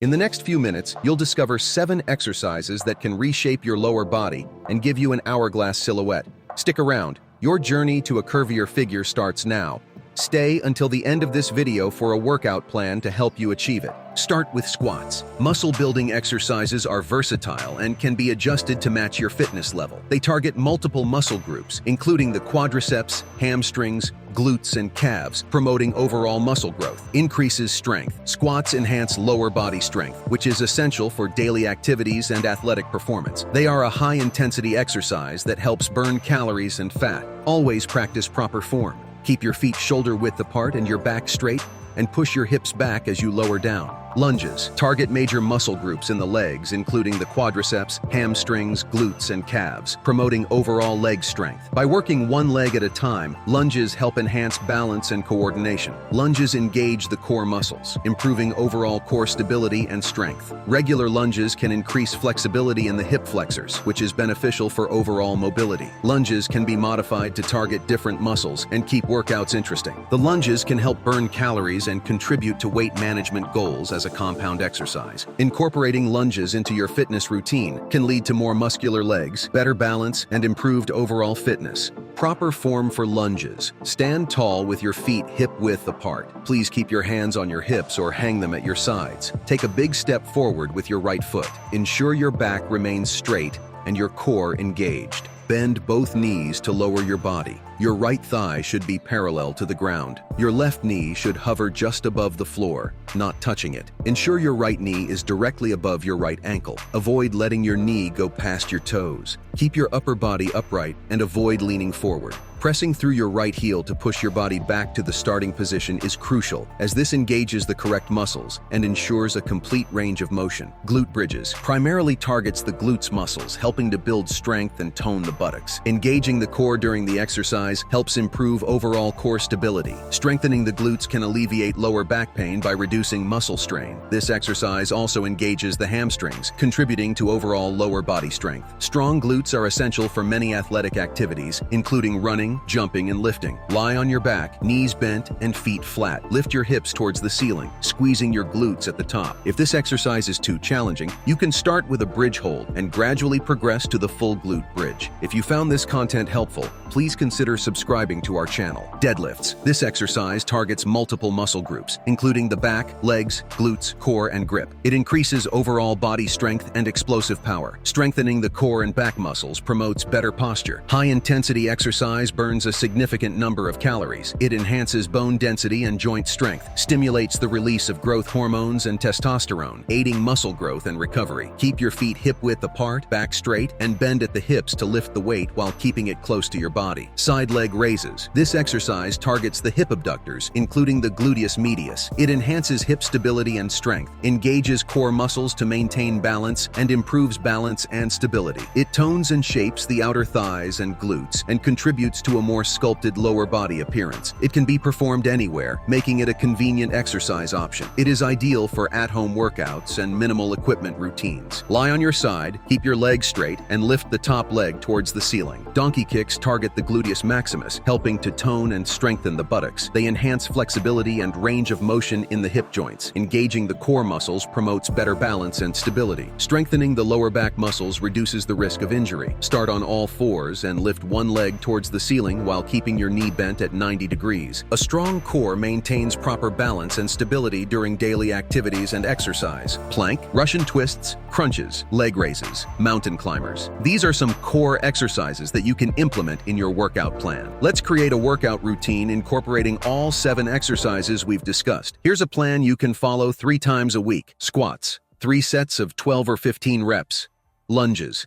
In the next few minutes, you'll discover 7 exercises that can reshape your lower body and give you an hourglass silhouette. Stick around. Your journey to a curvier figure starts now. Stay until the end of this video for a workout plan to help you achieve it. Start with squats. Muscle-building exercises are versatile and can be adjusted to match your fitness level. They target multiple muscle groups, including the quadriceps, hamstrings, glutes, and calves, promoting overall muscle growth. Increases strength. Squats enhance lower body strength, which is essential for daily activities and athletic performance. They are a high-intensity exercise that helps burn calories and fat. Always practice proper form. Keep your feet shoulder-width apart and your back straight, and push your hips back as you lower down. Lunges. Target major muscle groups in the legs, including the quadriceps, hamstrings, glutes, and calves, promoting overall leg strength. By working one leg at a time, lunges help enhance balance and coordination. Lunges engage the core muscles, improving overall core stability and strength. Regular lunges can increase flexibility in the hip flexors, which is beneficial for overall mobility. Lunges can be modified to target different muscles and keep workouts interesting. The lunges can help burn calories and contribute to weight management goals as a compound exercise. Incorporating lunges into your fitness routine can lead to more muscular legs, better balance, and improved overall fitness. Proper form for lunges. Stand tall with your feet hip-width apart. Please keep your hands on your hips or hang them at your sides. Take a big step forward with your right foot. Ensure your back remains straight and your core engaged. Bend both knees to lower your body. Your right thigh should be parallel to the ground. Your left knee should hover just above the floor, not touching it. Ensure your right knee is directly above your right ankle. Avoid letting your knee go past your toes. Keep your upper body upright and avoid leaning forward. Pressing through your right heel to push your body back to the starting position is crucial, as this engages the correct muscles and ensures a complete range of motion. Glute Bridges primarily targets the glutes muscles, helping to build strength and tone the buttocks. Engaging the core during the exercise helps improve overall core stability. Strengthening the glutes can alleviate lower back pain by reducing muscle strain. This exercise also engages the hamstrings, contributing to overall lower body strength. Strong glutes are essential for many athletic activities, including running, jumping, and lifting. Lie on your back, knees bent, and feet flat. Lift your hips towards the ceiling, squeezing your glutes at the top. If this exercise is too challenging, you can start with a bridge hold and gradually progress to the full glute bridge. If you found this content helpful, please consider subscribing to our channel. Deadlifts. This exercise targets multiple muscle groups, including the back, legs, glutes, core, and grip. It increases overall body strength and explosive power. Strengthening the core and back muscles promotes better posture. High-intensity exercise burns a significant number of calories. It enhances bone density and joint strength, stimulates the release of growth hormones and testosterone, aiding muscle growth and recovery. Keep your feet hip-width apart, back straight, and bend at the hips to lift the weight while keeping it close to your body. Side leg raises. This exercise targets the hip abductors, including the gluteus medius. It enhances hip stability and strength, engages core muscles to maintain balance, and improves balance and stability. It tones and shapes the outer thighs and glutes and contributes to a more sculpted lower body appearance. It can be performed anywhere, making it a convenient exercise option. It is ideal for at-home workouts and minimal equipment routines. Lie on your side, keep your legs straight, and lift the top leg towards the ceiling. Donkey kicks target the gluteus maximus, helping to tone and strengthen the buttocks. They enhance flexibility and range of motion in the hip joints. Engaging the core muscles promotes better balance and stability. Strengthening the lower back muscles reduces the risk of injury. Start on all fours and lift one leg towards the ceiling while keeping your knee bent at 90 degrees. A strong core maintains proper balance and stability during daily activities and exercise. Plank, Russian twists, crunches, leg raises, mountain climbers. These are some core exercises that you can implement in your workout plan. Let's create a workout routine incorporating all 7 exercises we've discussed. Here's a plan you can follow 3 times a week. Squats, 3 sets of 12 or 15 reps. Lunges,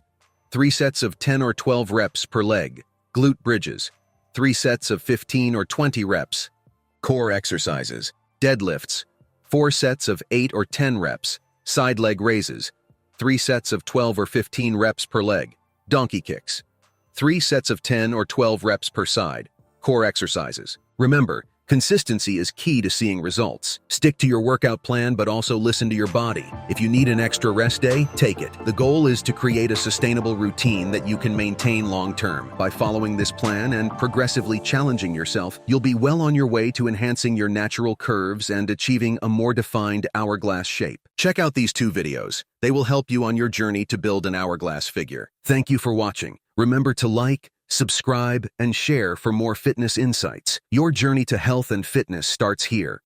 3 sets of 10 or 12 reps per leg. Glute bridges, 3 sets of 15 or 20 reps. Core exercises. Deadlifts, 4 sets of 8 or 10 reps. Side leg raises, 3 sets of 12 or 15 reps per leg. Donkey kicks, 3 sets of 10 or 12 reps per side. Core exercises. Remember, Consistency is key to seeing results. Stick to your workout plan, but also listen to your body. If you need an extra rest day, take it. The goal is to create a sustainable routine that you can maintain long-term. By following this plan and progressively challenging yourself, you'll be well on your way to enhancing your natural curves and achieving a more defined hourglass shape. Check out these 2 videos. They will help you on your journey to build an hourglass figure. Thank you for watching. Remember to like, subscribe, and share for more fitness insights. Your journey to health and fitness starts here.